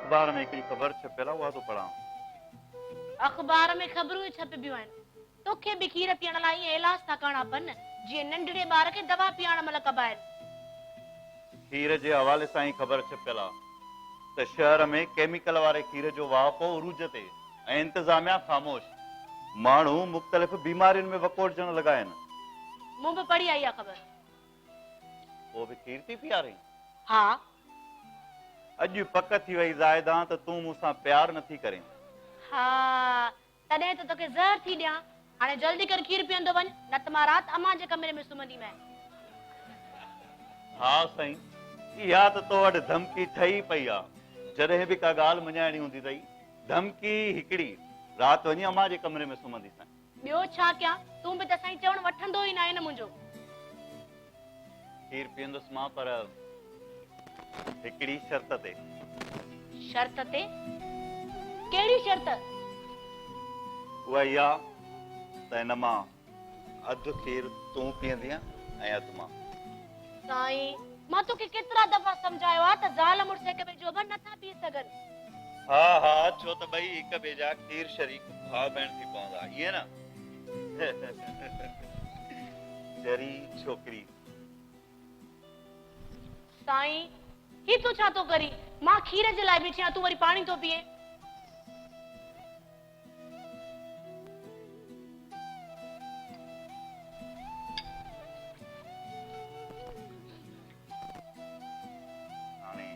अखबार में हिकिड़ी ख़बर छपियल आहे, उहा थो पढ़ां। अखबार में ख़बरूं छपिबियूं आहिनि। तोखे बि खीर पीअण लाइ ईअं इलाज था करणा पवनि जीअं नंढड़े ॿार खे दवा पीआरण महिल कबा आहिनि। खीर जे हवाले सां ई ख़बर छपियल आहे त शहर में केमिकल वारे खीर जो वापो उरूज ते ऐं इंतज़ामिया ख़ामोश। माण्हू मुख़्तलिफ़ बीमारियुनि में वकोड़जण लॻा आहिनि। मूं बि पढ़ी आई आहे ख़बर। पोइ बि खीर थी पीआरे? हा। अॼु पक थी वई ज़ाइदा त तूं मूंसां प्यार नथी करें। हा, तॾहिं त तोखे ज़हर थी ॾियां। हाणे जल्दी कर खीर पीअंदो वञ, न त मां राति अम्मा जे कमरे में सुम्हंदी मैं। हा साईं, इहा त तो वटि धमकी ठही पई आहे। जॾहिं बि का ॻाल्हि मञाइणी हूंदी अथई, धमकी हिकिड़ी, राति वञी अम्मा जे कमरे में सुम्हंदी साईं। ॿियो छा कयां? तूं बि त साईं चवण वठंदो ई न आहे न मुंहिंजो। खीर पीअंदुसि मां, पर हिकिड़ी शर्त ते। शर्त ते? कहिड़ी शर्त? उहा इहा त हिन मां अधु खीर तूं पीअंदीअ ऐं अधु मां। साईं, मां तोखे केतिरा दफ़ा सम्झायो आहे त ज़ाल मुड़ुस हिक ॿिए जो बि नथा पी सघनि। हा हा, छो त ॿई हिक ॿिए जा खीर शरीक भाउ भेण थी पवंदा, ईअं न? चरी छोकिरी। साईं, ही तूं छा थो करी? मां खीर जे लाइ बीठी आहियां, तूं वरी पाणी थो पीए। हाणे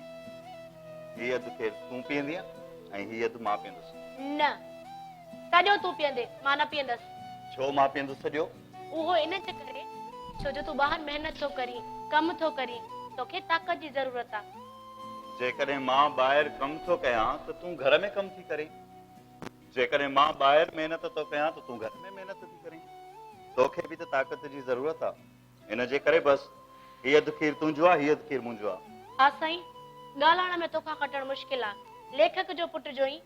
ही अधु खीर तूं पीअंदीअ ऐं ही अधु मां पीअंदुसि। न, सॼो तूं पीअंदे, मां न पीअंदसि। छो मां पीअंदुसि सॼो? उहो इन करे छो जो तूं ॿाहिरि महिनत थो करी, कमु थो करी, तोखे ताक़त जी ज़रूरत आहे। जेकॾहिं मां ॿाहिरि कमु थो कयां त तूं घर में कमु थी करे। जेकॾहिं मां ॿाहिरि महिनत थो कयां त तूं घर में महिनत थी करे। तोखे बि त ताक़त जी ज़रूरत आहे। इन जे करे बसि हीअ अधु खीर तुंहिंजो आहे, हीअ अधु खीर मुंहिंजो आहे। हा साईं, ॻाल्हाइण में तोखां खटणु मुश्किल आहे, लेखक जो पुट जो ई।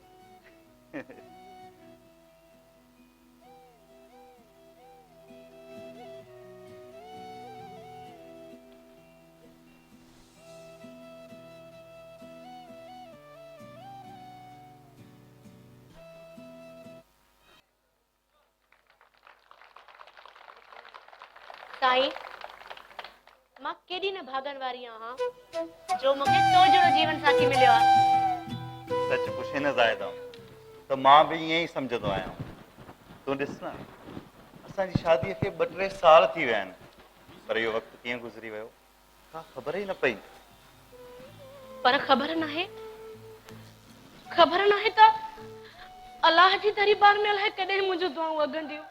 साईं, मां केॾी न भागन वारी आहियां जो मूंखे तो जहिड़ो जीवन साथी मिलियो आहे। सच पुछे न ज़ाइदा त मां बि ईअं ई सम्झंदो आहियां। तूं ॾिस न, असांजी शादीअ खे 2-3 साल थी विया आहिनि, पर इहो वक़्तु कीअं गुज़री वियो का ख़बर ई न पई। पर ख़बर नाहे त अलाह जी दरबार में अलाए कॾहिं मुंहिंजो दुआऊं अॻंदियूं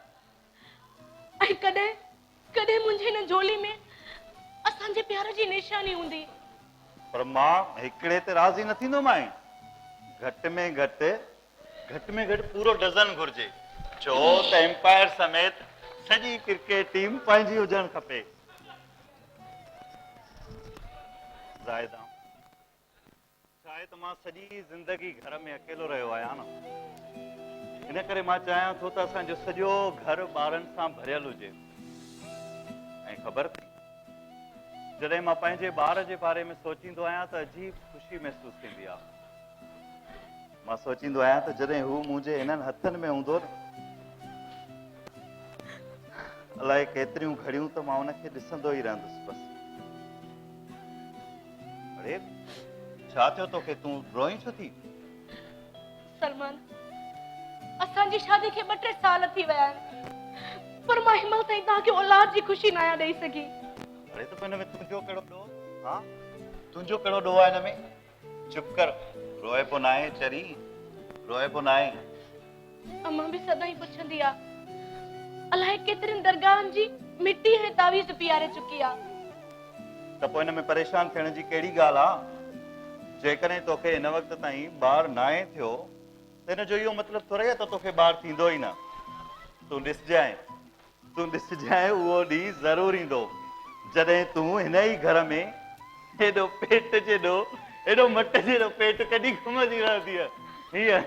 ऐं कॾहिं मुंहिंजे हिन झोली में असांजे प्यार जी निशानी हूंदी। पर मां हिकिड़े ते राज़ी न थींदो मां। घटि में घटि पूरो डज़न घुर्जे, छो त एम्पायर समेत सॼी क्रिकेट टीम पंहिंजी हुजणु खपे। ज़ाइदा, शायदि मां सॼी ज़िंदगी घर में अकेलो रहियो आहियां न, इन करे मां चाहियां थो त असांजो सॼो घर ॿारनि सां भरियल हुजे। ऐं ख़बर अथई, जॾहिं मां पंहिंजे ॿार जे बारे में सोचींदो आहियां त अजीब ख़ुशी महसूस थींदी आहे। मां सोचींदो आहियां त जॾहिं हू मुंहिंजे हिननि हथनि में हूंदो न, अलाए केतिरियूं घड़ियूं त मां उनखे ॾिसंदो ई रहंदुसि बसि। अरे छा थियो तोखे? तूं रोई छो थी? सलमान, असांजी शादी खे 2-3 साल थी विया आहिनि, पर मां हिमल ताईं तव्हांखे औलाद जी ख़ुशी न आहियां ॾेई सघी। अरे त हिन में तुंहिंजो कहिड़ो ॾोह? हा, तुंहिंजो कहिड़ो ॾोह आहे हिन में? चुप कर, रोए पो नाहे चरी, रोए पो नाहे। अम्मा बि सदाईं पुछंदी आहे, अलाए केतिरनि दरगाहनि जी मिटी ऐं तावीज़ पीआरे चुकी आहे। त पोइ हिन में परेशान थियण जी कहिड़ी ॻाल्हि आहे? जेकॾहिं तोखे हिन वक़्त ताईं ॿार नाहे थियो त हिन जो इहो मतिलबु थोरे आहे त तोखे ॿार थींदो ई न। तूं ॾिसजांइ उहो ॾींहुं ज़रूरु ईंदो जॾहिं तूं हिन ई घर में हेॾो पेट जेॾो, हेॾो मट जहिड़ो पेट कॾहिं घुमंदी रहंदीअ। हीअं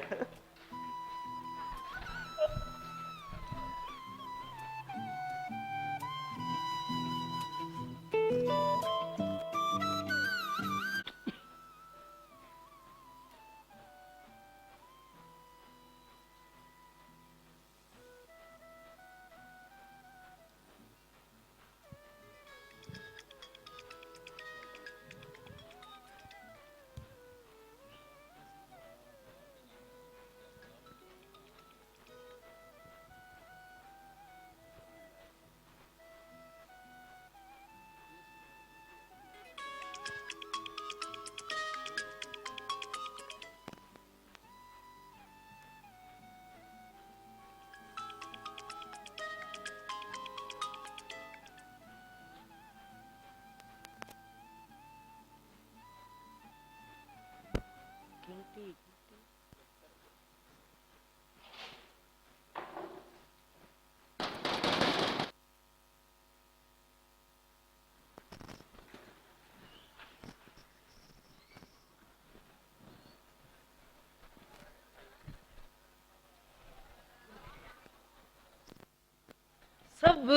सब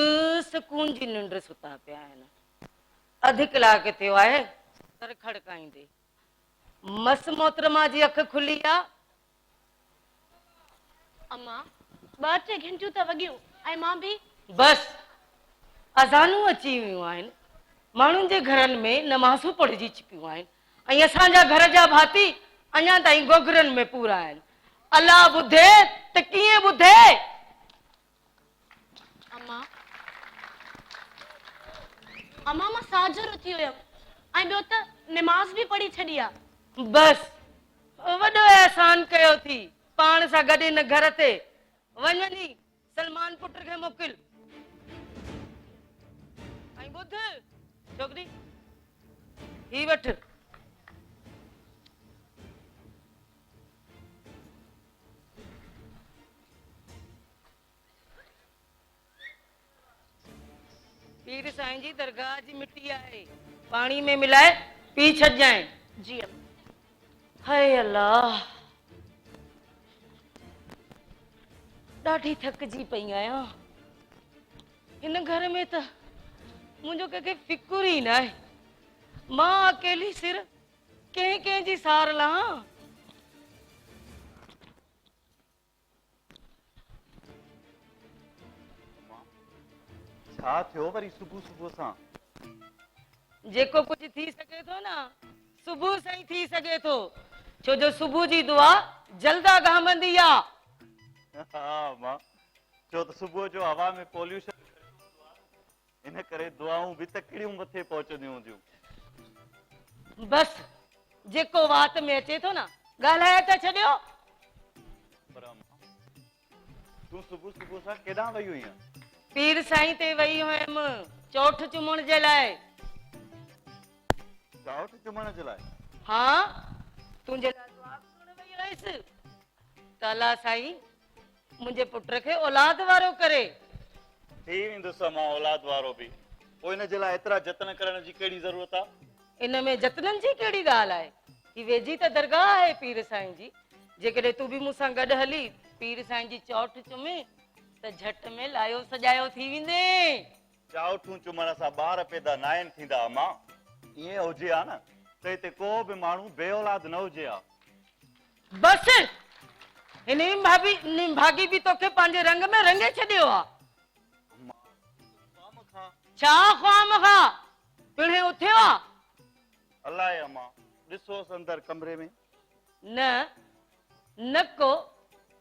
सुकून जी निंड सुता पिया आहिनि। अधु कलाक थियो आहे सर खड़काईंदे मस मोहतरमा जी अख खुली आ। अम्मा 2-3 घंटियूं त वॻियूं ऐं मां बि बस अज़ानूं अची वियूं आहिनि, माण्हुनि जे घरनि में नमाज़ूं पढ़जी चुकियूं आहिनि ऐं असांजा घर जा भाती अञा ताईं गोगरनि में पूरा आहिनि। अलाह ॿुधे त कीअं ॿुधे? अम्मा मां साजर उथी हुयमि ऐं ॿियो त निमाज़ बि पढ़ी छॾी आहे। बस वॾो एहसान कयो थी पाण सां गॾु हिन घर ते। वञी सलमान पुट खे मोकिल ऐं ॿुध छोकिरी ही वठ पीर साईं जी दरगाह जी मिट्टी आहे, पाणी में मिलाए पी छॾजांइ। जी अम्मा। हाय अल्लाह, ॾाढी थकिजी पई आहियां। हिन घर में त मुंहिंजो कंहिंखे फिकुर ई न आहे। मां अकेली सिर कंहिं कंहिं जी सार लहां। छा थियो वरी सुबुह सुबुह सां? जेको कुछ थी सके थो न सुबुह सां ई थी सके थो, छो जो सुबुह जी दुआ जल्दा गामंदी आहे। हाँ मां, छो त सुबुह जो हवा में पॉल्यूशन इन करे दुआऊं बि तकड़ियूं मथे पहुचंदियूं हूंदियूं। बस जेको वात में अचे थो न ॻाल्हाए त छॾियो। पर अम्मा, तूं सुबुह सुबुह सां केॾां वई हुई? पीर साईं ते वई हुयमि चौठ चुमण जे लाइ। चौठ चुमण जे लाइ? हाँ, तुंहिंजे लाइ दुआ करण वई हुयसि त अल्लाह साईं मुंहिंजे पुट खे औलाद वारो करे। थी वेंदुसि मां औलाद वारो बि, पोइ इन जे लाइ एतिरा जतन करण जी कहिड़ी ज़रूरत आहे? इन में जतननि जी कहिड़ी ॻाल्हि आहे? ही वेझी त दरगाह आहे पीर साईं जी। जेकॾहिं तूं बि मूंसां गॾु हली पीर साईं जी चौठ चुमे त झट में लायो सजायो थी वेंदे। चौठूं चुमण सां ॿार पैदा नाहिनि थींदा अम्मा। ईअं हुजे हा न त हिते को बि माण्हू बे औलाद न हुजे हा। बस हिन भागी बि तोखे पंहिंजे रंग में रंगे छॾियो आहे। छा ख्वाम खा पिणे उथियो आहे? अलाए अम्मा, ॾिसोसि अंदरि कमरे में। न को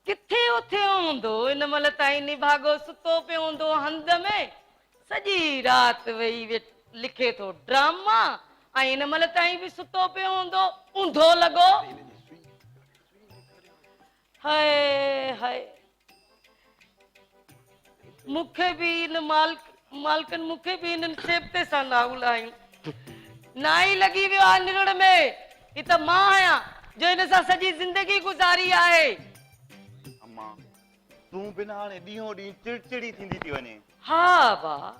किथे उथियो हूंदो, इन महिल ताईं निभागो सुतो पियो हूंदो हंध में। सॼी राति वेही लिखे थो ड्रामा ऐं इन महिल ताईं बि सुतो पियो हूंदो ऊंधो लॻो। हाय हाय, मूंखे बि इन मालकनि मूंखे बि इन्हनि सेबते सां नाहु लाहियूं। ना ई लॻी वियो आहे निरण में। ही त मां आहियां जो हिन सां सॼी ज़िंदगी गुज़ारी आहे। अम्मा, तूं बिना हाणे ॾींहों ॾींहुं चिड़चिड़ी थींदी थी वञे। हा भाउ,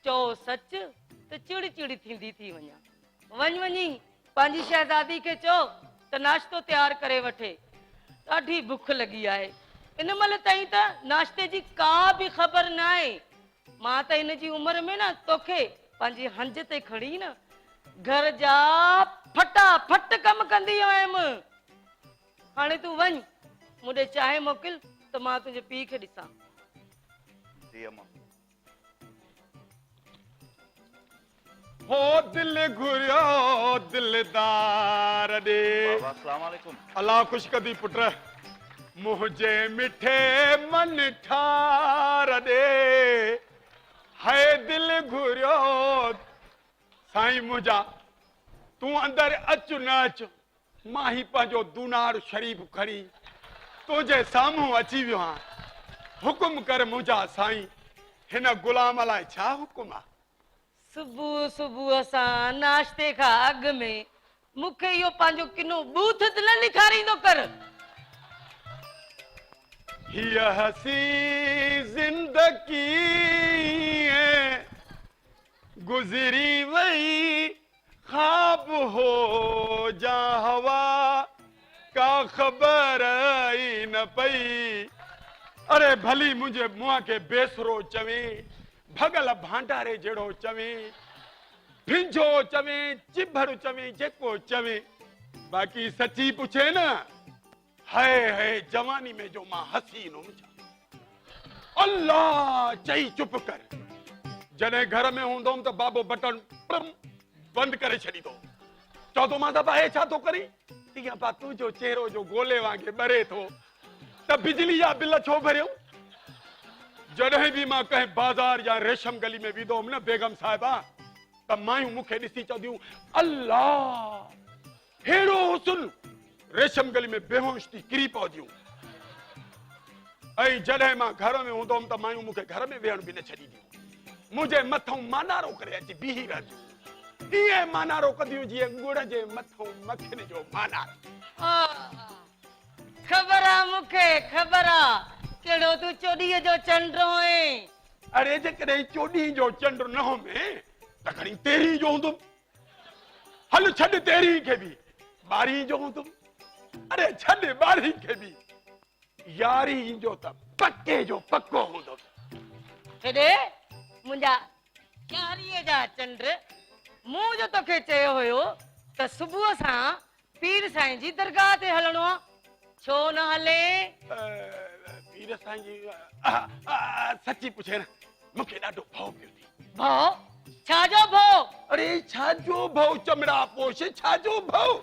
चओ सच त चिड़चिड़ी थींदी थी वञा। वञी पंहिंजी शहज़ादी खे चओ त नाश्तो तयारु करे वठे, ॾाढी बुख लॻी आहे। इन महिल ताईं त नाश्ते जी का बि ख़बर न आहे। मां त हिन जी उमिरि में न तोखे पंहिंजी हंज ते खणी न घर जा फटाफट कम कंदी हुयमि। हाणे तूं वञ मुंहिंजे चांहि मोकिल त मां तुंहिंजे पीउ खे ॾिसां। जी अम्मा। हो दिल घुरियो दिलदार दे। बाबा अस्सलाम वालेकुम। अल्लाह खुश कदी पुट, मुझे मिठे मन ठार दे। है दिल घुरियो साईं मुझा, तू अंदर अच न अच, मां ही पंहिंजो दुनार शरीफ खणी तुझे साम्हूं अची वियो आहियां। हुकुम कर मुझा साईं, हिन गुलाम लाइ छा हुकुम आहे? सुबुह सुबुह सां नाश्ते खां अॻु में मूंखे इहो पंहिंजो किनो बूथ त न निखारींदो कर। हीअ हसी जिंदगी गुजरी वही ख्वाब हो जा हवा का खबर ई न पई। अरे भली मुझे मुआ के बेसरो चवे, भगल भांडारे जड़ो चवे, फिंजो चवे, चिभर चवे, जेको चवे, बाकी सच्ची पूछे ना, है जवानी में जो मां हसीन हुमजा। अल्लाह चई चुप कर। जने घर में हूंदोम तो बाबो बटन बंद करे छड़ी दो। चौथो मां दबा है छा तो करी? तिया बा तू जो चेहरो जो गोले वांगे बरे थो त बिजली या बिल छो भरियो? जॾहिं भी मां कहीं बाजार या रेशम गली में विदोम न बेगम साहिबा त मायूं मुखे ॾिसी चवंदियूं अल्लाह हेड़ो हुस्न, रेशम गली में बेहोश थी किरी पवंदियूं। ऐं जॾहिं मां घर में हूंदोम त मायूं मुखे घर में वेहण बि न छॾींदियूं। मुझे मथों मानारो करे अची बीही रहंदियूं। ईअं मानारो कंदियूं जीअं गुड़ जे मथों मखिन जो मानारो। खबर आ मूंखे, खबर आ कहिड़ो तूं चोॾीअ जो चंडो आहे। अरे जेकॾहिं चोॾहीं जो चंड न हो में त खणी तेरहीं जो हूंदुमि। हल छॾ तेरहीं खे बि, ॿारहीं जो हूंदुमि। अरे छॾ ॿारहीं खे बि, यारहीं जो त पके जो पको हूंदुमि। हेॾे मुंहिंजा 11 जा चंड मूं जो तोखे चयो हुयो त सुबुह सां पीर साईं जी दरगाह ते हलणो आहे, छो न हले? पीर साईं जी सच्ची पुछे न, मूंखे ॾाढो भउ पियो थी। भउ? छाजो भउ? अरे छाजो भउ चमड़ा पोश, छाजो भउ?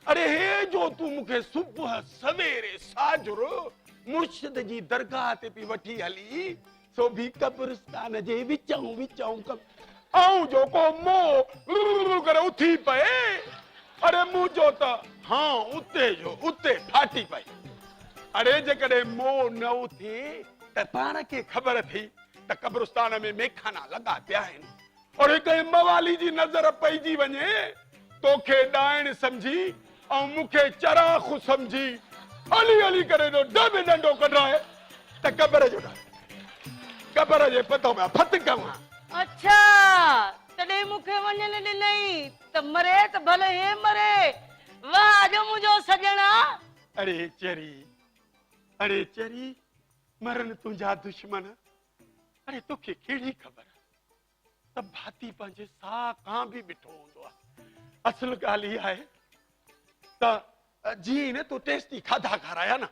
अरे हे जो तू मूंखे सुबुह सवेरे साजुर मुर्शिद जी दरगाह ते पई वठी हली, सो भी कब्रिस्तान जे विचऊं कम आऊं जो को मो करे उथी पए। अरे मुंहिंजो त हाँ उते जो उते फाटी पई। अरे जेकॾहिं मो न उथे त पाण खे ख़बर थी त कब्रिस्तान में मेखाना लॻा पिया आहिनि और हिकु मवाली जी नज़र पइजी वञे, तोखे ॾाइण सम्झी ऐं मूंखे चराख सम्झी हली हली करे डब डंडो कढाए त कब्र जो कब्र जे पतो में फत कवां। अच्छा तॾहिं मूंखे वञण ॾिनई त मरे त भले हे मरे। वाह जो मुंहिंजो सॼणा। अरे चरी मरन तुंहिंजा दुश्मन। अरे तोखे कहिड़ी ख़बर त भाती पंहिंजे साह खां बि ॾिठो हूंदो आहे। असल ॻाल्हि इहा आहे त जीअं न तूं टेस्टी खाधा खाराया न,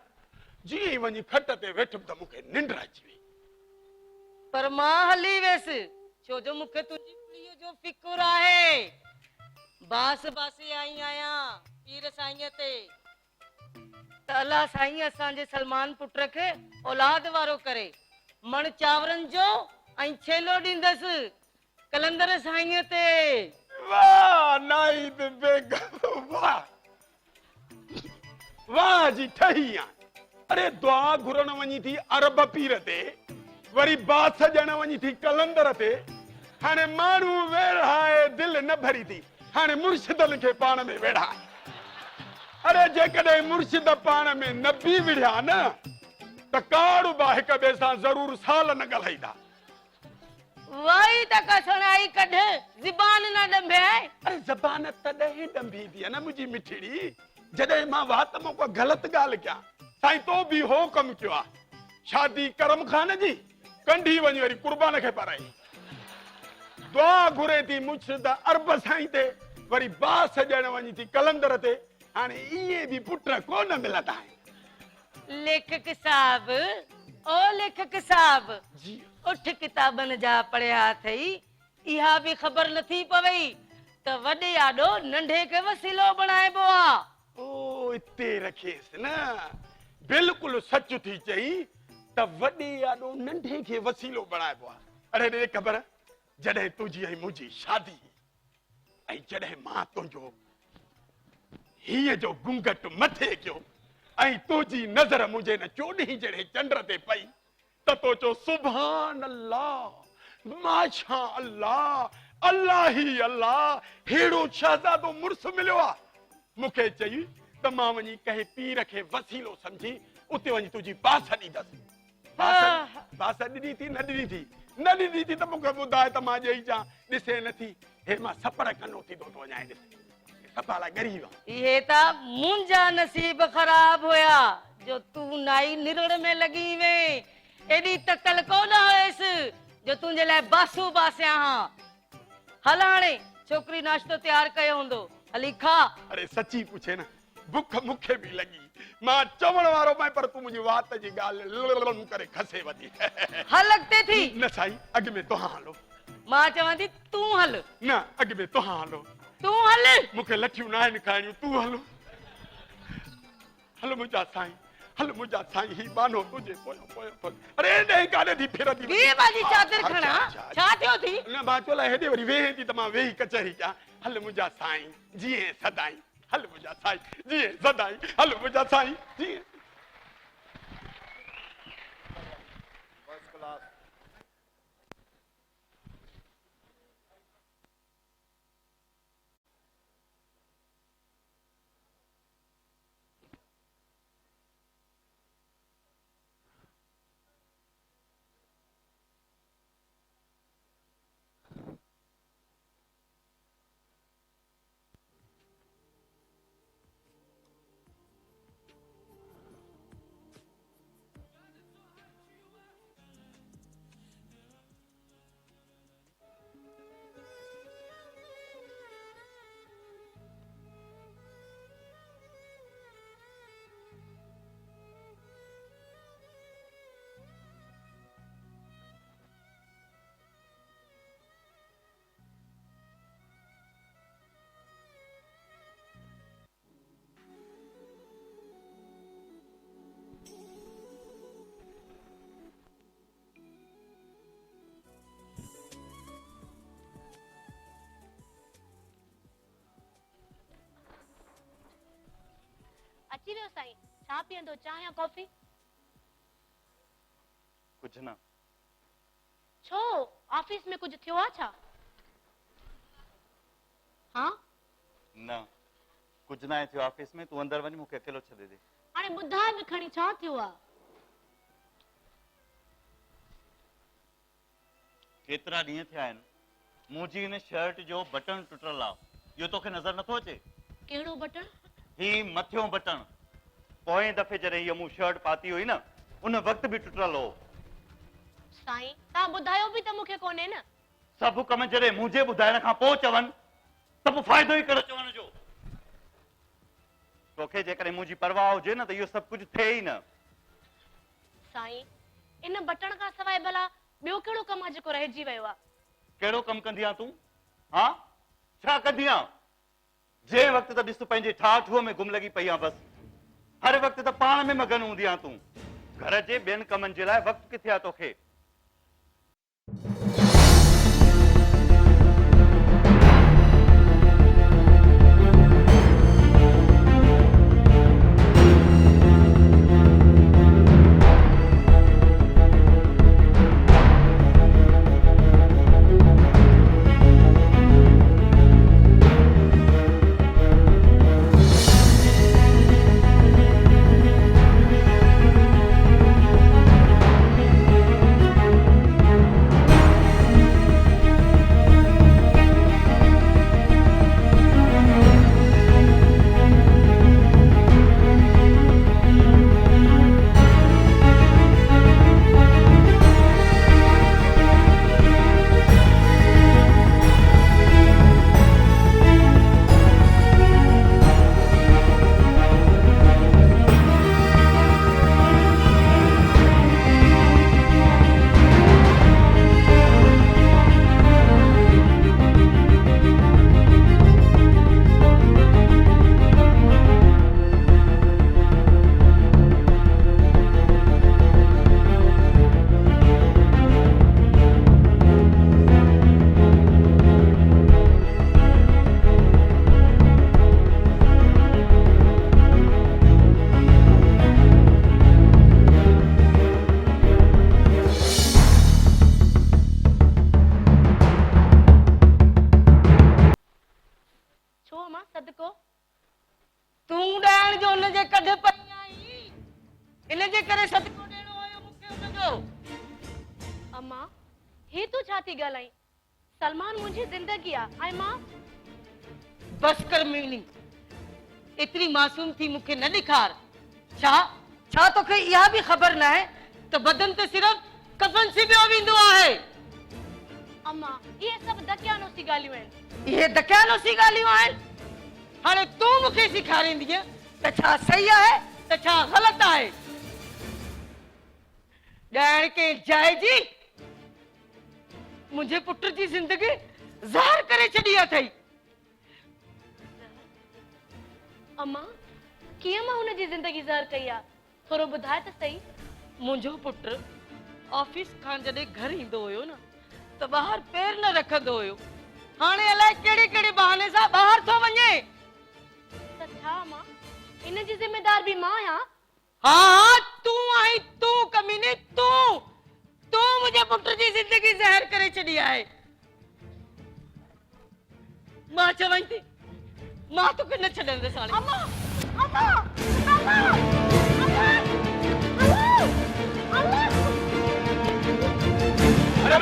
जीअं ई वञी खट ते वेठुमि त मूंखे निंड अची वई। पर मां हली वियसि छो जो मूंखे तुंहिंजी कुड़ीअ जो फिकुर आहे। बास बासे आई आहियां पीर साईं ते त अलाह साईं असांजे सलमान पुट खे औलाद वारो करे, मण चांवरनि जो ऐं छेलो ॾींदसि कलंदर साईं ते। वाह नाइद बेगम वाह वाह जी ठही आ। अरे दुआ घुरण वञी थी अरब पीर ते, वरी बास ॼण वञी थी कलंदर ते। हाणे माण्हू वेड़ा आहे दिलि न भरी थी, हाणे मुर्शिदनि खे पाण में वेड़ा आहे। अरे जेकॾहिं मुर्शिद पाण में न बि विढ़िया न त काड़ बा हिक ॿिए सां ज़रूर साल न ॻाल्हाईंदा। वाई त कसणाई कढ ज़बान न ॾंभे। अरे ज़बान तॾहिं ॾंभींदी आहे न मुंहिंजी मिठड़ी जॾहिं मां वात में को ग़लति ॻाल्हि कयां। साईं तो बि हो कमु कयो आहे, शादी करम खान जी कंढी वञी वरी कुर्बान खे पाराई। दुआ घुरे थी मुर्शिद अरब साईं ते, वरी बास ॼण वञी थी कलंदर ते। हाणे इहे बि पुट कोन मिलंदा आहिनि। लेखक साहब, ओ लेखक साहब जी उठ किताबनि जा पढ़िया अथई, इहा बि ख़बर नथी पवई त वॾे आॾो नंढे खे वसीलो बणाइबो आहे। ओ इते रखेसि न, बिल्कुलु सच थी चई त वॾे आॾो नंढे खे वसीलो बणाइबो आहे। अरे ॾे ख़बर जॾहिं तुंहिंजी ऐं मुंहिंजी शादी ऐं जॾहिं मां तुंहिंजो हीअ जो घूंघट मथे कयो ऐं तुंहिंजी नज़र मुंहिंजे न चोॾहीं जहिड़े चंड ते पई त तो चो सुभान अल्लाह माशा अल्लाह अल्लाह ही अल्लाह हेड़ो शहजादो मुर्स मिलियो आ मूंखे चई त मां वञी कंहिं पीर खे वसीलो समझी उते वञी तुंहिंजी बास ॾींदसि। बास ॾिनी थी न ॾिनी थी न ॾिनी थी त मूंखे ॿुधाए त मां ॾेई अचां। ॾिसे नथी हे मां सपड़ कनो थी थो वञां। ॾिस सपाला गरीब आहे। ये ता मुंजा नसीब खराब होया जो तू नाई निरड़ में लगी वे। एडी तकल कोन होयस जो तुंजे लाइ बासू बासिया हां। हल हाणे छोकरी नाश्तो तैयार कयो हुंदो हली खा। अरे सच्ची पूछे ना भुख मूंखे भी लगी मां चवण वारो मैं पर तू मुंहिंजी वात जी ॻाल्हि करे खसे वधी। हल अॻिते थी न साईं अॻ में तव्हां हलो। मां चवां थी तूं हल। न अॻ में तव्हां हलो। तूं हल। मूंखे लठियूं न आहिनि खाइणियूं तूं हलो। हल मुंहिंजा साईं हल मुंहिंजा साईं ही बानो तुझे पोयो पोयो पोयो। अरे ॾे काॾे थी फिरंदी वीह बाजी चादर खणा छा थियो थी। न मां चोला हेॾे वरी वेहे थी त मां वेही कचहरी कयां। हल मुंहिंजा साईं जीअं सदाई हल मुंहिंजा साईं जीअं सदाई हल मुंहिंजा साईं जीअं। अची वियो साईं छा पीअंदो चाह या कॉफी। कुछ न। छो ऑफिस में कुछ थियो आ छा। हाँ न कुछ ना थियो ऑफिस में। तू अंदर वञ मूंखे अकेलो छॾे दे। हाणे ॿुधाए बि खणी छा थियो आ। केतिरा ॾींहं थिया आहिनि मुंहिंजी हिन शर्ट जो बटन टुटल आहे। इहो तोखे नज़र नथो अचे। कहिड़ो बटन। ही मथियों बटन पोएं दफ़े जॾहिं हीअ मूं शर्ट पाती हुई न उन वक़्तु बि टुटल हो। साईं तव्हां ॿुधायो बि त मूंखे कोन्हे न। सभु कम जॾहिं मुंहिंजे ॿुधाइण खां पोइ चवनि त पोइ फ़ाइदो ई कहिड़ो चवण जो। तोखे जेकॾहिं मुंहिंजी परवाह हुजे न त इहो सभु कुझु थिए ई न। साईं इन बटन खां सवाइ भला ॿियो कहिड़ो कमु आहे जेको रहिजी वियो आहे। कहिड़ो कमु कंदी आहीं तूं। हा छा कंदी आहीं। जंहिं वक़्तु त ॾिस पंहिंजे ठाठूअ में गुम लॻी पई आहे। बसि हर वक़्तु त पाण में मगन हूंदी आहीं तूं। घर जे ॿियनि कमनि जे लाइ वक़्तु किथे आहे तोखे। कढ पई आई इन जे करे सदको ॾियणो हुयो मूंखे हुनजो। अम्मा हे तू छा थी ॻाल्हाई? सलमान मुंहिंजी ज़िंदगी आहे ऐं मां बस कर मीणी, एतिरी मासूम थी मूंखे न ॾेखार। छा तोखे इहा बि ख़बर न आहे त बदन ते सिर्फ़ कफन सिबियो वेंदो आहे। अम्मा इहे सभु दकियानूसी ॻाल्हियूं आहिनि। इहे दकियानूसी ॻाल्हियूं आहिनि। हाणे तूं मूंखे सेखारींदीअ त छा सही आहे त छा ग़लति आहे। ॼाण के जाइजी मुंहिंजे पुट जी ज़िंदगी ज़हर करे छॾी अथई। अम्मा कीअं मां हुनजी ज़िंदगी ज़हर कई आहे? थोरो ॿुधाए त सही। मुंहिंजो पुट ऑफिस खां जॾहिं घर ईंदो हुयो न त ॿाहिरि पैर न रखंदो हुयो। हाणे अलाए कहिड़े कहिड़े बहाने सां ॿाहिरि थो वञे। त छा अम्मा इन जी ज़िम्मेदार बि मां आहियां? हाँ तूं आई, तूं कमीने, तूं मुंहिंजे पुट जी ज़िंदगी ज़हर करे छॾी आहे। मां चवां थी मां तोखे न छॾंदसि हाणे। अम्मा अम्मा अम्मा अम्मा अम्मा अरे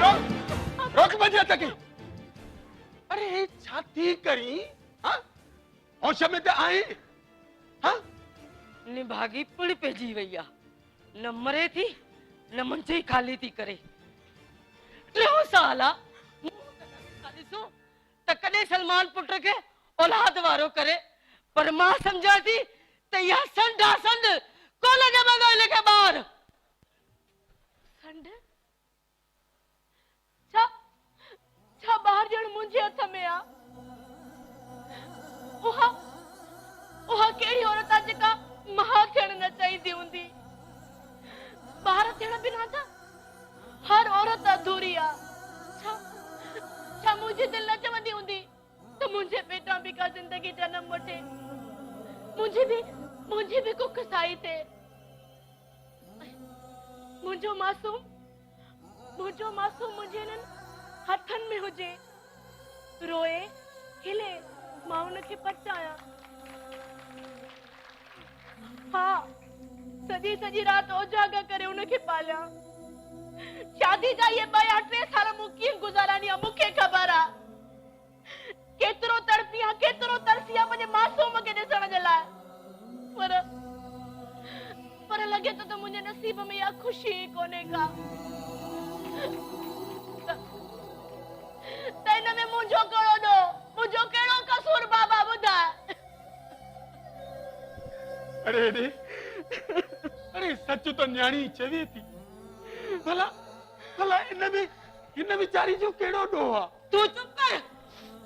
रोक बजे तक। अरे छाती करी हाँ होश में ते आई हाँ निभागी पुल पेजी वई आहे। न मरे थी न मुंहिंजी खाली थी करे। 3 साल ॾिसो त कॾहिं सलमान पुट खे औलाद वारो करे, पर मां सम्झां थी त इहा संड आहे संड, कोन ॼमंदो हिन खे ॿार। संड? छा ॿाहिर ॼण मुंहिंजे हथ में आहे? उहा कहिड़ी औरत आहे जेका मां थियण न चाहींदी हूंदी? ॿार थियण बिना त हर औरत अधूरी आहे। छा मुंहिंजी दिलि न चवंदी हूंदी त मुंहिंजे पेटां बि का ज़िंदगी जनम वठे, मुंहिंजी बि कुख साई थिए। मुंहिंजो मासूम मुंहिंजे हिननि हथनि में हुजे, रोए हिले, मां हुनखे पचायां। हा सॼी राति ओजागा करे हुनखे पालियां। शादी जा इहे 2 या 3 साल मूं कीअं गुज़ारानी आहे मूंखे ख़बर आहे। केतिरो तड़पी आहे, केतिरो तरसी आहे पंहिंजे मासूम खे ॾिसण जे लाइ। पर लॻे थो त मुंहिंजे नसीब में इहा ख़ुशी ई कोन्हे का। त हिन में मुंहिंजो कहिड़ो ॾोह, मुंहिंजो कहिड़ो कसूर बाबा ॿुधाए। अरे सच तो न्याणी चवे थी। भला इन वीचारी जो केड़ो ॾोह आहे? तू चुप कर,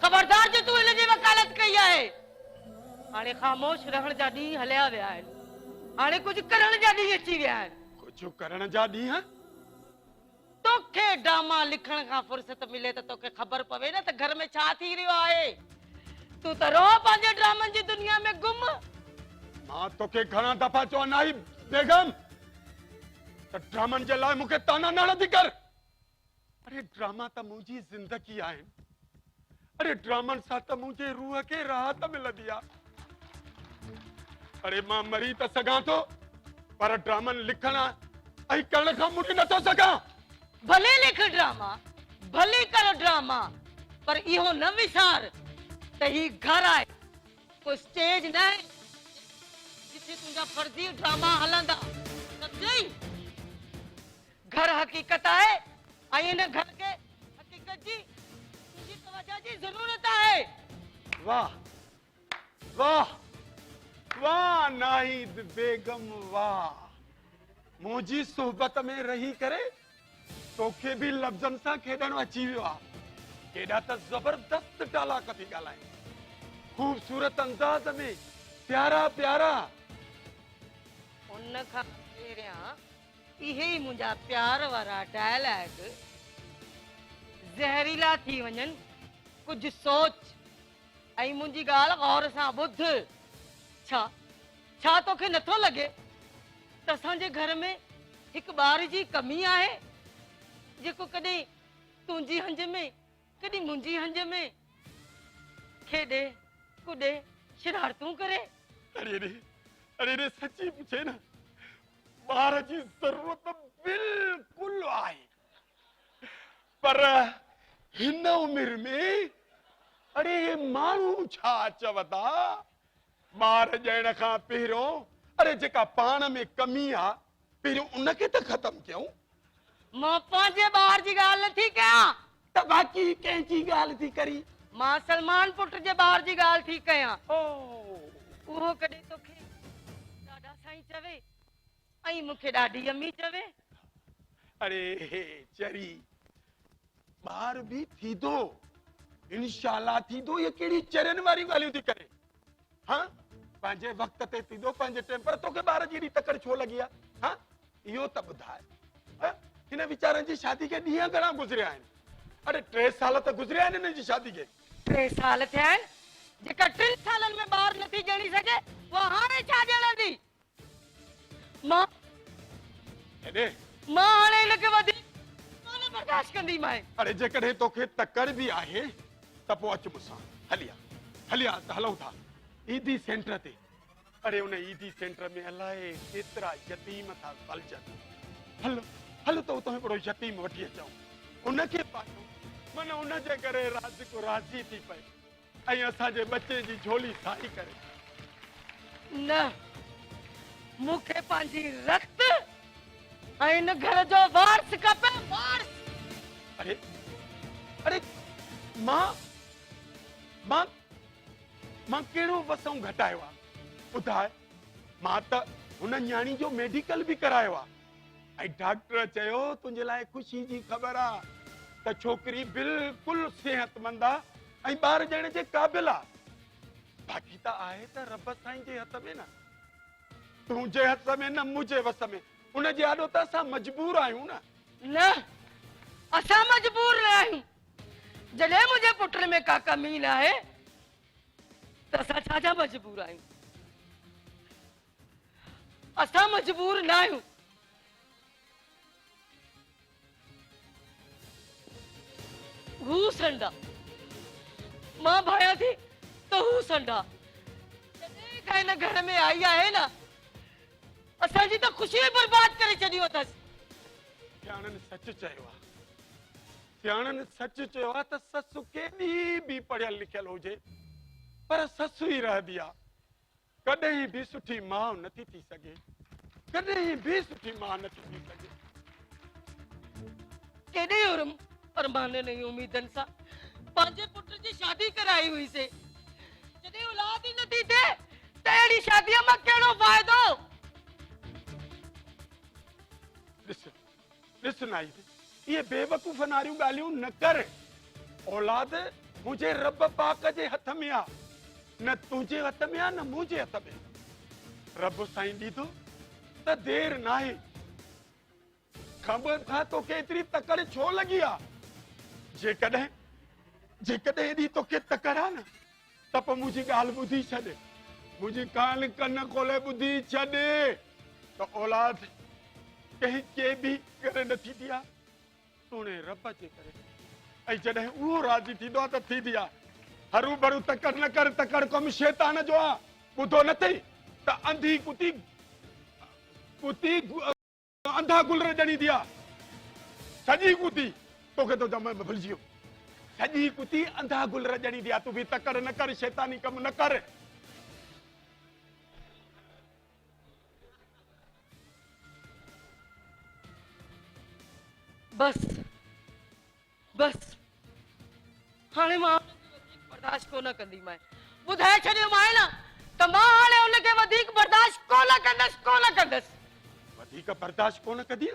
खबरदार जो तू हिन जी वकालत कई आहे। हाणे ख़ामोश रहण जा ॾींहं हलिया विया आहिनि। हाणे कुझु करण जा ॾींहं अची विया आहिनि। कुझु करण जा ॾींहं? तोखे ड्रामा लिखण खां फुर्सत मिले त तोखे ख़बर पवे न त घर में छा थी रहियो आहे। तू त रो पंहिंजे ड्रामनि जी दुनिया में गुम। मां तोखे घणा दफ़ा चयो नाई बेगम त ड्रामनि जे लाइ मूंखे ताना न थी कर। अरे ड्रामा त मुंहिंजी ज़िंदगी आहे। अरे ड्रामनि सां त मुंहिंजे रूह खे राहत मिलंदी आहे। अरे मां मरी त सघां थो, पर ड्रामनि लिखण ऐं करण खां मुड़ी नथो सघां। भले लिख ड्रामा, भले कर ड्रामा, पर इहो न विसार त ही घर आहे, कोई स्टेज न आहे जिथे तुंहिंजा फर्ज़ी ड्रामा हलंदा। समझई? घर हकीकत आहे ऐं हिन घर खे हकीकत जी तुंहिंजी तवज्जो जी ज़रूरत आहे। वाह वाह वाह नाहिद बेगम वाह। मुंहिंजी सोहबत में रही करे तोखे भी लफ़्ज़नि सां खेॾण अची वियो आहे। केॾा त ज़बरदस्त डालाक थी ॻाल्हाए, ख़ूबसूरत अंदाज़ में, प्यारा प्यारा। उन खां पहिरियां इहे ई मुंहिंजा प्यार वारा डायलॉग ज़हरीला थी वञनि। कुझु सोच ऐं मुंहिंजी ॻाल्हि गौर सां ॿुध। छा तोखे नथो लॻे त असांजे घर में हिकु ॿार जी कमी आहे जेको कॾहिं तुंहिंजी हंज में कॾहिं मुंहिंजी हंज में खेॾे कुॾे शरारतूं करे? अरे अरे रे सची पूछे ना, ॿार जी ज़रूरत बिल्कुल आहे, पर हिन उमिरि में अरे माण्हू छा चवंदा, ॿार ॾियण खां पहिरियों अरे जेका पाण में कमी आहे पहिरियों उनखे त ख़तम कयूं। मां पंहिंजे ॿार जी ॻाल्हि नथी कयां त बाक़ी कंहिंजी ॻाल्हि थी करी? मां सलमान पुट जे ॿार जी ॻाल्हि थी कयां। ओ उहो कॾहिं तोखे ॾाढा साईं चवे ऐं मूंखे ॾाढी अम्मी चवे। अरे चरी ॿार बि थींदो, इंशाल्लाह थींदो। ये कहिड़ी चरनि वारी ॻाल्हियूं थी करे? हाँ पंहिंजे वक़्त ते थींदो, पंहिंजे टाइम। पर तोखे ॿार जी एॾी तकड़ छो लॻी आहे? हाँ इहो त ॿुधाए। हाँ? हिन वीचारनि जी शादी खे ॾींहं घणा गुज़रिया आहिनि? अरे 3 साल त गुज़रिया आहिनि हिन जी शादी खे। 3 साल थिया आहिनि। जेका 3 सालनि में ॿार नथी ॼणी सघे उहा हाणे छा ॼणंदी? मां हाणे हिनखे वधीक कोन बर्दाश्त कंदी मां। अरे जेकॾहिं तोखे तकड़ बि आहे त पोइ अच मूंसां, हलिया त हलूं था ईदी सेंटर ते। अरे उन ईदी सेंटर में अलाए केतिरा यतीम था पलजनि। हल त उतां हिकिड़ो यतीम वठी अचूं, उनखे पायूं, माना उनजे करे राज को राज़ी थी पए ऐं असांजे बच्चे जी झोली साई करे। न मूंखे पंहिंजी रख़्त ऐं हिन घर जो वारस खपे, वारस। अरे मां कहिड़ो वसऊं घटायो आहे ॿुधाए? मां त हुन न्याणी जो मेडिकल बि करायो आहे ऐं डॉक्टर चयो तुंहिंजे लाइ ख़ुशी जी ख़बर आहे त छोकिरी बिल्कुलु सिहतमंद आहे ऐं ॿार ॼण जे क़ाबिल आहे। बाक़ी त आहे त रब साईं जे हथ में न, तुंहिंजे हथ में न, मुंहिंजे वस में। उनजे आॾो त असां मजबूर आहियूं न। न असां मजबूर न आहियूं। जॾहिं मुंहिंजे पुट में का कमी न आहे त असां छाजा मजबूर आहियूं? असां मजबूर न आहियूं। हू संडा मां भाया थी त हू संडा जॾहिं खां हिन घर में आई आहे न असांजी त ख़ुशी बर्बाद करे छॾियो अथसि। सियाणनि सच चयो आहे, सियाणनि सच चयो आहे त ससु केॾी बि पढ़ियल लिखियल हुजे पर ससु ई रहंदी आहे। कॾहिं बि सुठी माउ नथी थी सघे, कॾहिं बि सुठी माउ नथी थी सघे। केॾे उर्म अरमान नई उम्मीदनि सां पंहिंजे पुट जी शादी कराई हुई से, जॾहिं औलाद ई नथी थिए त अहिड़ी शादीअ मां कहिड़ो फ़ाइदो? ॾिस नाई, इहे बेवकूफ़ वारियूं ॻाल्हियूं न कर। औलाद मुंहिंजे रब पाक जे हथ में आहे, न तुंहिंजे हथ में आहे न मुंहिंजे हथ में। रब साईं ॾींदो त देर नाहे। ख़बर था तोखे एतिरी तकड़ छो लॻी आहे? जेकॾहिं एॾी तोखे तकड़ आहे न त पोइ मुंहिंजी ॻाल्हि ॿुधी छॾ, मुंहिंजी ॻाल्हि कन खोले ॿुधी छॾ त औलाद कंहिं के बि करे नथी थी आहे, सुहिणे रब जे करे। ऐं जॾहिं उहो राज़ी थींदो आहे त थींदी आहे। हरू भरू तकड़ न कर, तकड़ कमु शैतान जो आहे। ॿुधो न अथई त अंधी कुती अंधा गुलर ॼणींदी आहे। सॼी कुती तोखे तो भुलिजी वियो, सॼी कुती अंधा गुलर ॼणींदी आहे। तूं बि तकड़ न कर, शैतानी कमु न कर। बस हाणे मां बर्दाश्त कोन कंदी मां। ॿुधाए छॾियो मां न त मां हाणे उनखे वधीक बर्दाश्त कोन कंदसि। वधीक बर्दाश्त कोन कंदी?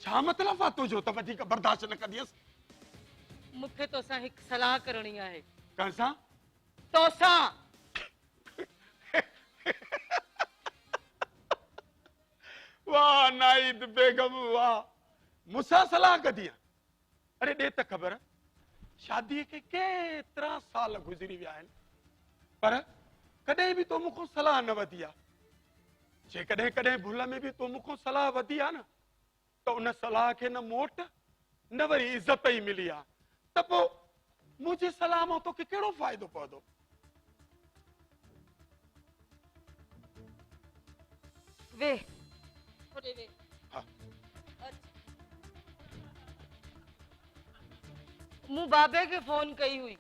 छा मतिलबु आहे तुंहिंजो त वधीक बर्दाश्त न कंदीअसि? मूंखे तोसां हिकु सलाह करणी आहे। कंहिंसां? तोसां। वाह नाइद बेगम वाह, मूंसां सलाह कंदी? अरे ॾे त ख़बर, शादीअ खे केतिरा साल गुज़री विया आहिनि पर कॾहिं बि तो मूंखां सलाह न वधी आहे। जेकॾहिं कॾहिं भुल में बि तो मूंखां सलाह वधी आहे न त उन सलाह खे न मोट न वरी इज़त ई मिली आहे त पोइ मुंहिंजी सलाह मां तोखे कहिड़ो फ़ाइदो पवंदो? वे होॾे वे हा। मूं बाबे खे फोन कई हुई।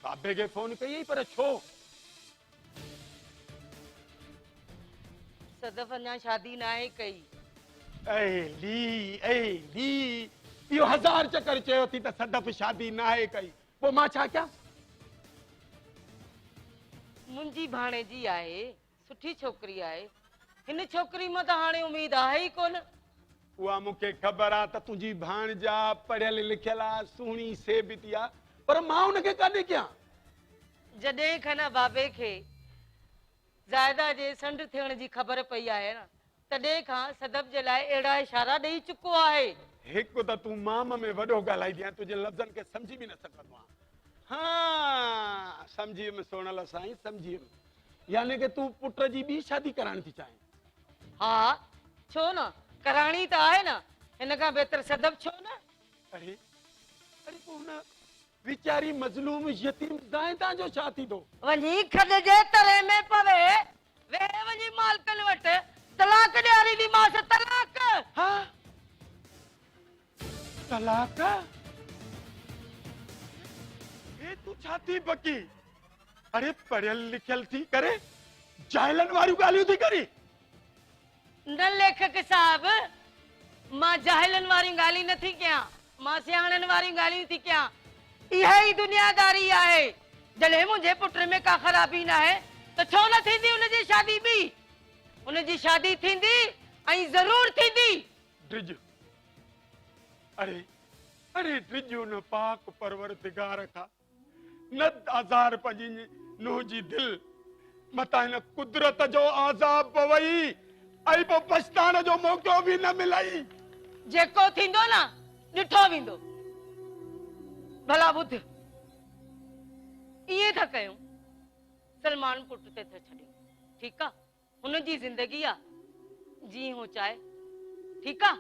बाबे खे फोन कई पर छो? सदफ अञा शादी नाहे कई। ली इहो 1000 चकर चयो थी त सदफ शादी नाहे कई, पोइ मां छा कयां? मुंहिंजी भाणेजी आहे, सुठी छोकिरी आहे, हिन छोकिरी मां त हाणे उम्मीद आहे ई कोन। उहा मूंखे ख़बर आहे त तुंहिंजी भाणजा पढ़ियल लिखियल आहे, सुहिणी सेबिती आहे, पर मां हुनखे काॾे कयां? जॾहिं खां बाबे खे ज़ायदा जे संड थियण जी ख़बर पई आहे न, तॾहिं खां सदब जे लाइ अहिड़ा इशारा ॾेई चुको आहे। हिकु त तूं माम में वॾो ॻाल्हाईंदी आहीं, तुंहिंजे लफ़्ज़नि खे सम्झी बि न सघंदो आहियां। हाँ, सम्झी वियुमि सोनल साईं, सम्झी वियुमि। यानी कि तूं पुट जी ॿी शादी कराइण थी चाहीं? हा, छो न, कराइणी त आहे न, हिन खां बहितर सदब छो न। अरे अरे पोइ हुन वीचारी मज़लूम यतीम ज़ाइदा जो छा थींदो? वञी खॾिजे तरे में पवे, वे वञी मालकनि वटि तलाक ॾियारी ॾीमांसि, तलाक। हा, तलाक? हे तूं छा थी बकी? अरे पढ़ियल लिखियल थी करे जाइलनि वारियूं ॻाल्हियूं थी करी? न लेखक साहब, मां जाहिलनि वारियूं ॻाल्हियूं नथी कयां, मां सियाणनि वारियूं ॻाल्हियूं थी कयां। इहा ई दुनियादारी आहे। जॾहिं मुंहिंजे पुट में का ख़राबी न आहे त छो न थींदी हुनजी शादी बि? हुनजी शादी थींदी ऐं ज़रूर थींदी। ड्रिज, अरे अरे ड्रिज उन पाक परवरदिगार खां न आज़ार पंहिंजी नूह जी दिल मतां हिन कुदरत जो आज़ाब पवई ऐं पोइ पछताइण जो मौक़ो बि न मिलई। जेको थींदो न ॾिठो वेंदो। भला ॿुध, ईअं था कयूं, सलमान पुट ते था छॾियूं, ठीकु आहे? हुनजी ज़िंदगी आहे, जीअं हू चाहे, ठीकु आहे?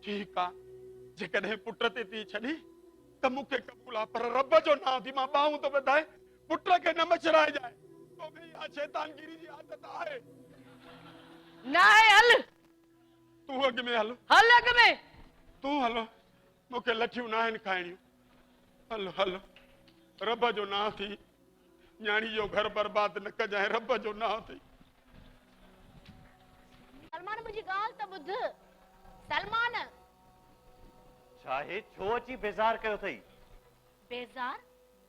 ठीकु आहे, जेकॾहिं पुट ते थी छॾी त मूंखे क़बूल आहे, पर रब जो नाम थी मां ॿाहूं थो वधाए, पुट खे न मछराइजाए। तोखे इहा शैतानगिरी जी आदत आहे। न आहे, हल तूं अॻ में हल, हल अॻ में। तूं हलो, मूंखे लठियूं न आहिनि खाइणियूं। हलो हलो, रब जो नाम थी न्याणी जो घर बर्बाद न कजांइ, रब जो नाम थी। सलमान मुंहिंजी ॻाल्हि त ॿुध। सलमान, छा हे छो अची बेज़ार कयो अथई? बेज़ार?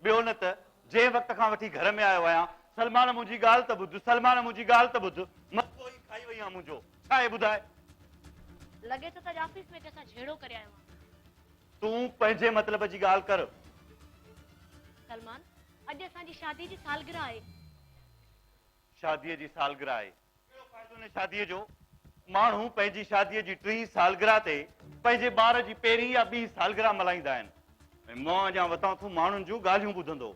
ॿियो न त जंहिं वक़्त खां वठी घर में आयो आहियां, सलमान मुंहिंजी ॻाल्हि त ॿुध, सलमान मुंहिंजी ॻाल्हि त ॿुध, मथो ई खाई वई आहे मुंहिंजो। छा आहे ॿुधाए? लॻे थो त ऑफिस में कंहिंसां झेड़ो करे आयो आहे। तूं पंहिंजे मतिलब जी ॻाल्हि कर। सलमान, अॼु असांजी शादी जी सालगिरह आहे। शादीअ जी सालगिरह आहे, कहिड़ो फ़ाइदो हिन शादीअ जो? माण्हू पंहिंजी शादीअ जी 3 सालगिरह ते पंहिंजे ॿार जी पहिरीं या ॿी सालगिरह मल्हाईंदा आहिनि। ऐं मां अञा वतां तूं माण्हुनि जूं ॻाल्हियूं ॿुधंदो।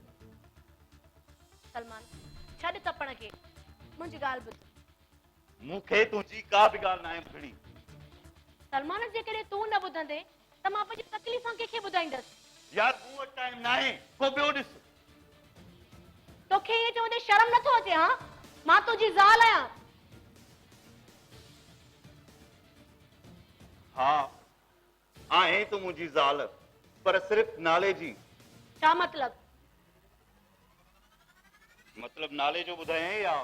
सलमान, छॾ तपण खे, मुंहिंजी ॻाल्हि ॿुध। मूंखे तुंहिंजी का बि ॻाल्हि न आहे ॿुधणी। सलमान, जेकॾहिं तूं न ॿुधंदे त मां पंहिंजी तकलीफ़ां कंहिंखे ॿुधाईंदसि? यार मूं वटि टाइम न आहे, को ॿियो ॾिस। तोखे इएं चवंदे शर्म नथो अचे? हा, मां तुंहिंजी ज़ाल आहियां। हा, आहे तूं मुंहिंजी ज़ाल, पर सिर्फ़ नाले जी। छा मतलब? मतलब नाले जो ॿुधायईं या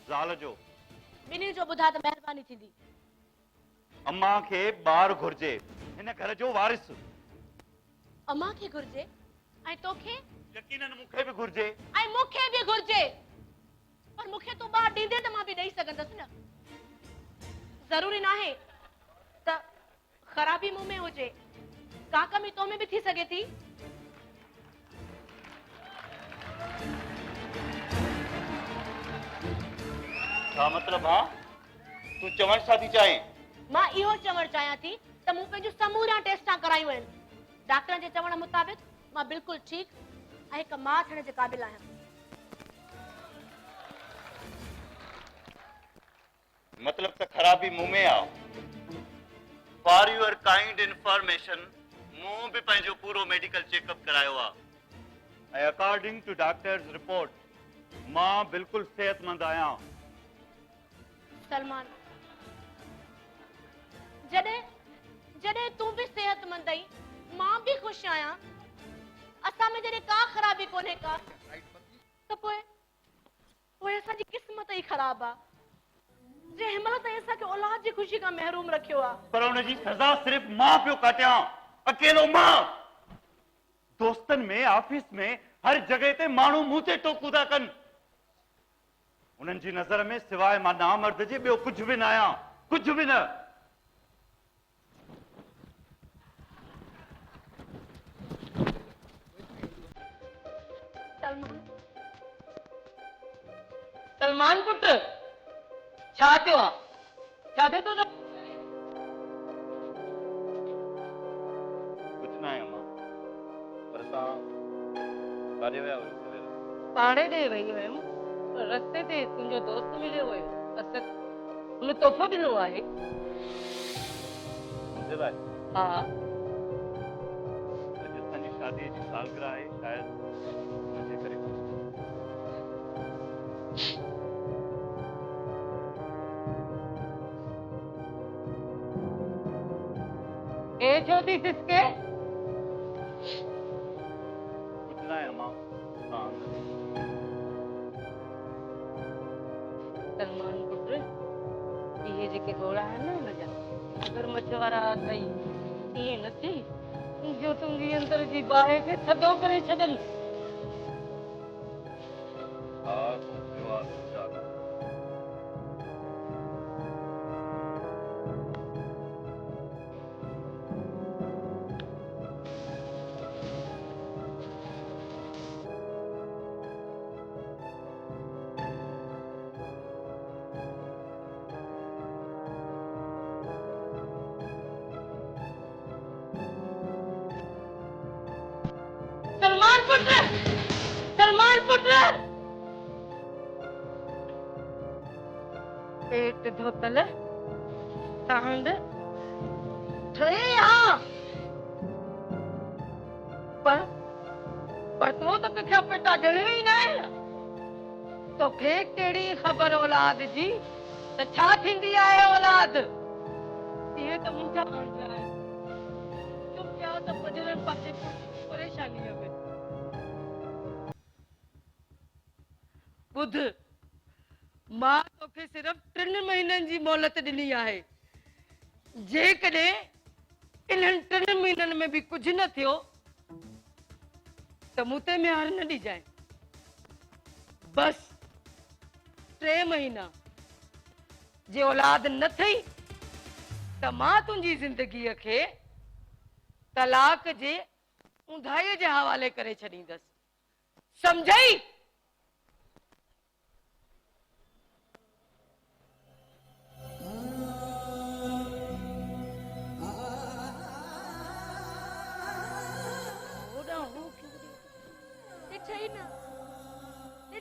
ज़ाल जो? ॿिन्ही जो ॿुधा त महिरबानी थींदी। अम्मा खे ॿार घुर्जे, हिन घर जो वारिस। अम्मा खे घुर्जे ऐं तोखे? यकीनन मूंखे बि घुर्जे। ऐं मूंखे बि घुर्जे, पर मूंखे तूं ॿार ॾींदे त मां बि ॾेई सघंदसि न। ज़रूरी न आहे त ख़राबी मूं में हुजे, का कमी तो में बि थी सघे थी। छा मतलब? हा, तूं चवण छा थी चाहीं? मां इहो चवणु चाहियां थी त मूं पंहिंजूं समूरा टेस्टां करायूं आहिनि। डॉक्टरनि जे चवण मुताबिक़ मां बिल्कुलु ठीकु ऐं हिकु माउ थियण जे क़ाबिल आहियां। मतलब त ख़राबी मूं में आ। फॉर यूर काइंड इंफॉर्मेशन, मूं बि पंहिंजो पूरो मेडिकल चेकअप करायो आहे ऐं अकॉर्डिंग टू डॉक्टर्स रिपोर्ट मां बिल्कुलु सेहतमंद आहियां। सलमान, जॾहिं जॾहिं तूं बि सेहतमंद आई मां बि ख़ुशि आहियां असां में जॾहिं का ख़राबी कोन्हे का त पोइ असांजी क़िस्मत ई ख़राब आहे जे हिनमहिल ताईं असांखे औलाद जी ख़ुशी खां महरूम रखियो आहे पर उनजी सज़ा सिर्फ़ मां पियो काटियां अकेलो मां दोस्तनि में ऑफिस में हर जगह ते माण्हू मूं ते टोकू था कनि उन्हनि जी नज़र में सवाइ मां नामर्द जे ॿियो कुझु बि न आहियां कुझु बि न सलमान पुट छा थियो आहे छा थिए थो कुझु न आहे अम्मा पर तव्हां काॾे विया हुयो सवेल पाड़े ॾे वई हुयमि पर रस्ते ते तुंहिंजो दोस्त मिलियो हुयो असद हुन तोहफ़ो ॾिनो आहे मुंहिंजे लाइ हा अॼु असांजी शादीअ जी सालगिरह आहे शायदि हुनजे करे हे छो थी सिसके कुझु न आहे अम्मा तव्हां सलमान पुट इहे जेके ॻोड़ा आहिनि न हिन जा अगरि मछ वारा अथई ईअं न थी जो तुंहिंजी अंदर जी बाहि खे थधो करे छॾनि हा थियो आहे छा सलमान पुट पेट धोतल सांड ठहे यहाँ पर तूं तो कंहिंखे पेटा ॾिनो ई न आहे तोखे कहिड़ी ख़बर औलाद जी त छा थींदी आहे औलाद इहे त मुंहिंजा हाणजा आहे तुम क्या त पजरनि पासे परेशानीअ में ॿुध मां तोखे सिर्फ़ 3 महीननि जी मोहलत ॾिनी आहे जेकॾहिं इन्हनि 3 महीननि में बि कुझु न थियो त मूं ते म्यार न ॾिजांइ बस 3 महीना जे औलाद न थई त मां तुंहिंजी ज़िंदगीअ खे तलाक जे ऊंधाईअ जे हवाले करे छॾींदसि सम्झई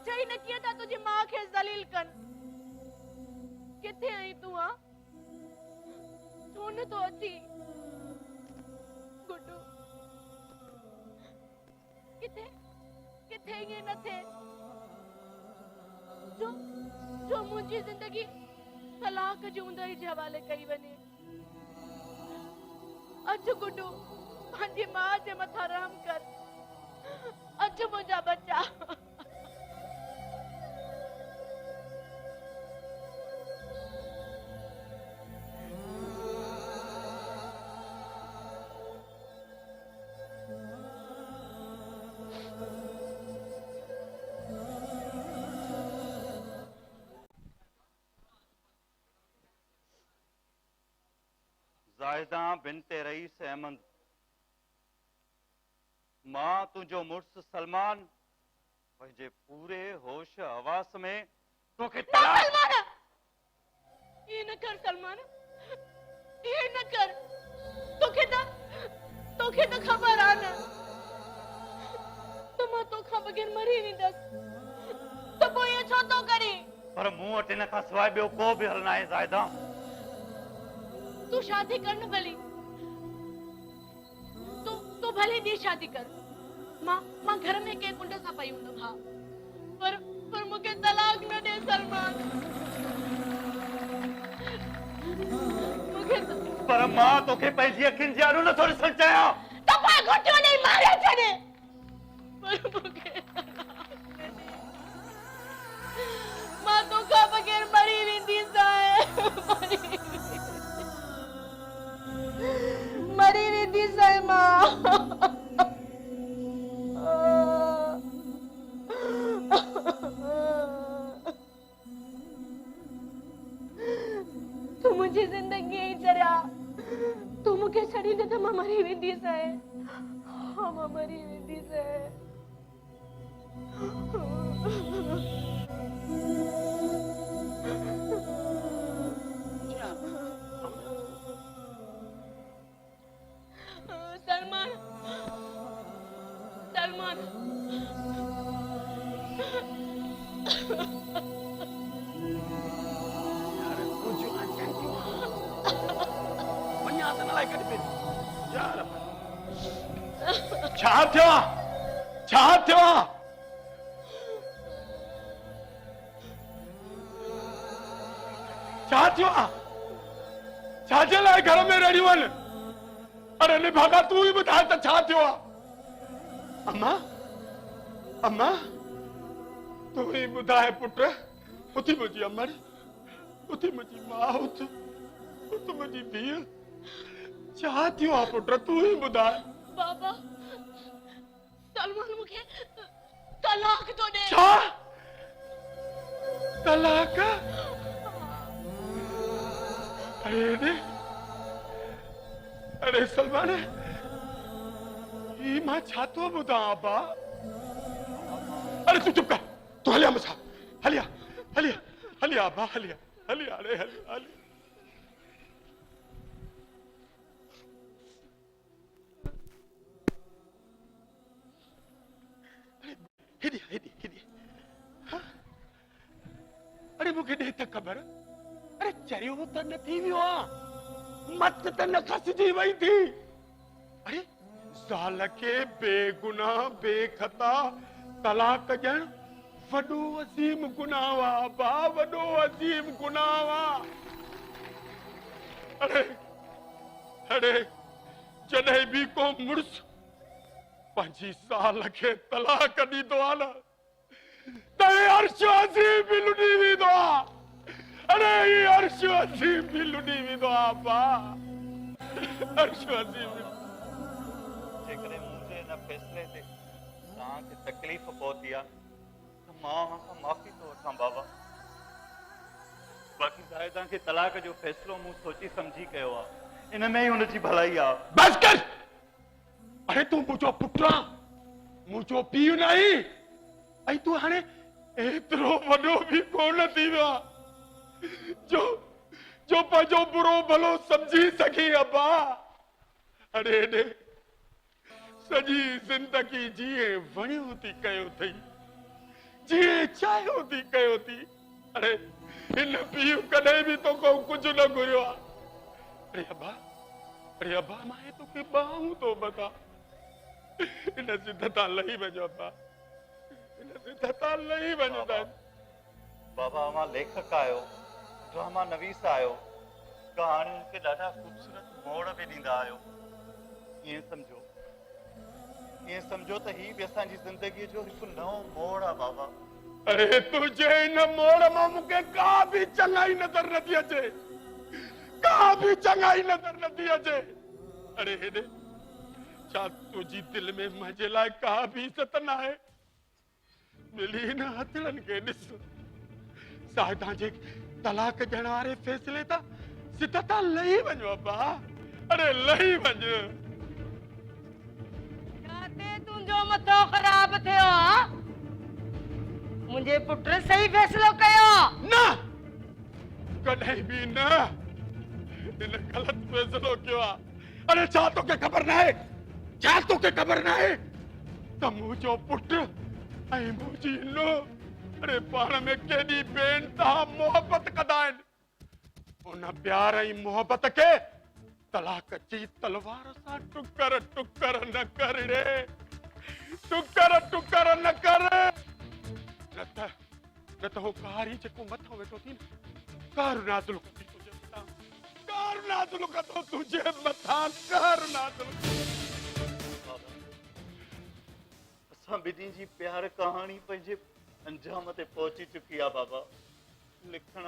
ॾिठई न कीअं था तुंहिंजी माउ खे ज़लील कनि किथे आई तूं आ छो नथो अची गुड्डू किथे किथे ईअं न थिए जो मुंहिंजी ज़िंदगी तलाक जी ऊंदाई जे हवाले कई वञे अचु गुड्डू पंहिंजी माउ जे मथां रहम कर अचु मुंहिंजा बच्चा ज़ाहिदा बिनते रईस अहमद मां तुंहिंजो मुड़ुसु सलमान पंहिंजे पूरे होश हवास में तोखे सलमान ये न कर सलमान ये न कर तोखे त खबर आ न तो मां तोखां बगैर मरी वेंदस तो पोइ ये छो तो करी पर मूं वटि इन खां सवाइ ॿियो को बि हल न आहे ज़ाहिदा तू शादी कर न भली तू भले ॿी शादी कर मां घर में के कुंड सां पई हूंदमि हा पर मूंखे तलाक न ॾे सलमान मूंखे पर पर मां तोखे पंहिंजी अखियुनि जे आड़ू नथो ॾिसण चाहियां। तपा घोटियो नहीं मारे छॾे पर मूंखे मां तोखां बग़ैर मरी वेंदी सां मरी वेंदी सां मां तू मुझे जिंदगी ही चढ़िया तू मूंखे छॾींदे त मां मरी वेंदी सां हाँ मां मरी वेंदी सां सलमान सलमान छा थियो आहे? छा थियो आहे? छा थियो आहे? छाजे लाइ घर में रड़ियूं आहिनि? अरे निभागा तू ही ॿुधाए त छा थियो आहे? अम्मा अम्मा तू ही ॿुधाए पुट। उथी मुंहिंजी अमर, उथी मुंहिंजी मां, उथ मुंहिंजी धीअ। छा थियो आहे पुट? तू ही ॿुधाए। बाबा सलमान मूंखे तलाक थो ॾे। छा? तलाक? अरे सलमान ही मां छा थो ॿुधां अब्बा? अरे तू चुप कर। तू हलिया मूंसां हलिया हलिया हलिया अब्बा हलिया हलिया अरे हलिया हलिया। हेॾे हेॾे हेॾे। अरे मूंखे ॾे त ख़बर। अरे चरियो त न थी वियो आहे, मत त न खसिजी वई थी। अरे ज़ाल खे बेगुनाह बेख़ता तलाक ॾियण वॾो अज़ीम गुनाह आहे बा, वॾो अज़ीम गुनाह आहे। अरे अरे जॾहिं बि को मुड़ुस पंहिंजी साल खे तलाक ॾींदो आहे न त अर्श अज़ीम बि लुॾी वेंदो आहे। अरे ये अर्श अज़ीम बि लुॾी वेंदो आहे बा, अर्श अज़ीम। जेकॾहिं मुंहिंजे हिन फ़ैसिले ते तव्हांखे तकलीफ़ पहुती आहे त मां खां माफ़ी थो वठां बाबा। बाक़ी ज़ाहिदां खे तलाक जो फ़ैसिलो मूं सोची सम्झी कयो आहे, इन में ई हुनजी भलाई आहे। बस कर। अरे तू मुझो पुट्रा मुझो पीउ नहीं ऐं तू हाणे एतिरो वॾो बि कोन थी वियो आहे जो पंहिंजो बुरो भलो समझी सघी अब्बा। अरे ॾे सॼी ज़िंदगी जीअं वणियो थी कयो अथई, जीअं चाहियो थी कयो थी। अरे हिन पीउ कॾहिं बि तोखां कुझु न घुरियो आहे। अरे अब्बा मां तोखे ॿाहूं थो बता। इन सिध तां लही वञो अब्बा, इन सिध तां लही वञो। बाबा मां लेखक आहियो, ड्रामा नवीस आहियो, कहाणियुनि खे ॾाढा ख़ूबसूरत मोड़ बि ॾींदा आहियो। ईअं सम्झो त ही बि असांजी ज़िंदगीअ जो हिकु नओं मोड़ आहे बाबा। अरे तुझे इन मोड़ मां मूंखे का बि चङाई नज़र नथी अचे, का बि चङाई नज़र नथी अचे। अरे हेॾे छा तुंहिंजी दिलि में मुंहिंजे लाइ का बि इज़त न आहे? मिली हिन हथड़नि खे ॾिस, साहिदां जे तलाक ॾियण वारे फ़ैसिले तां सिध तां लही वञो अब्बा। अरे लही वञ। जाते तुंहिंजो मथो ख़राब थियो आहे, मुंहिंजे पुट सही फ़ैसिलो कयो न, कॾहिं बि न। इन ग़लत फ़ैसिलो कयो आहे। अरे छा तोखे ख़बर न आहे? छा तोखे ख़बर न आहे त मुंहिंजो पुट ऐं मुंहिंजी नुंहुं अरे पाण में केॾी बेइंतहा मोहबत कंदा आहिनि। उन प्यार ऐं मोहबत खे तलाक जी तलवार सां टुकर टुकर न कर रे, टुकर टुकर न कर। न त हो कारी जेको मथां वेठो थी न, कार नाज़ुल थी तुंहिंजे मथां, कार कर नाज़ुल कंदो तुंहिंजे मथां कर नाज़ुल। बाबा असां ॿिन्ही जी प्यार कहाणी पंहिंजे अंजाम ते पहुची चुकी आहे बाबा। लिखण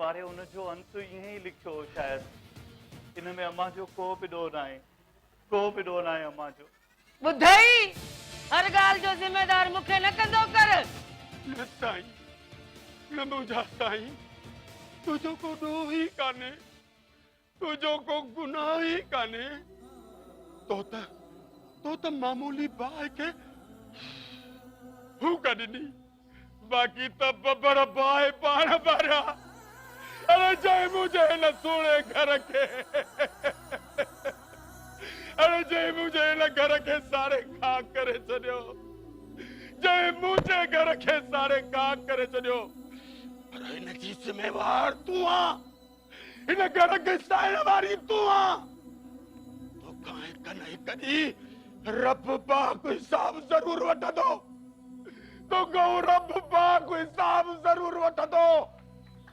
वारे उन जो अंत ईअं ई लिखियो हो शायदि। इन में अम्मा जो को बि ॾोह न आहे अम्मा जो। ॿुधई हर ॻाल्हि जो ज़िम्मेदार मूंखे न कंदो कर। न साईं न मुंहिंजा साईं, तुंहिंजो को ॾोह ई कान्हे, तुंहिंजो को गुनाह ई कान्हे। तो त मामूली बाहि खे हू कढनी, बाक़ी त बबर बाहि पाण भरिया। अरे जय मुझे न सुणे घर के, अरे जय मुझे न घर के सारे खाक करे छॾियो, जय मुझे घर के सारे खाक करे छॾियो। पर इन जी ज़िम्मेवार तूं आं, इन घर के साइण वारी तूं आं। तो काहे कन्हे कॾहिं रब पाक हिसाब जरूर वठंदो, तो गौ रब पाक हिसाब जरूर वठंदो।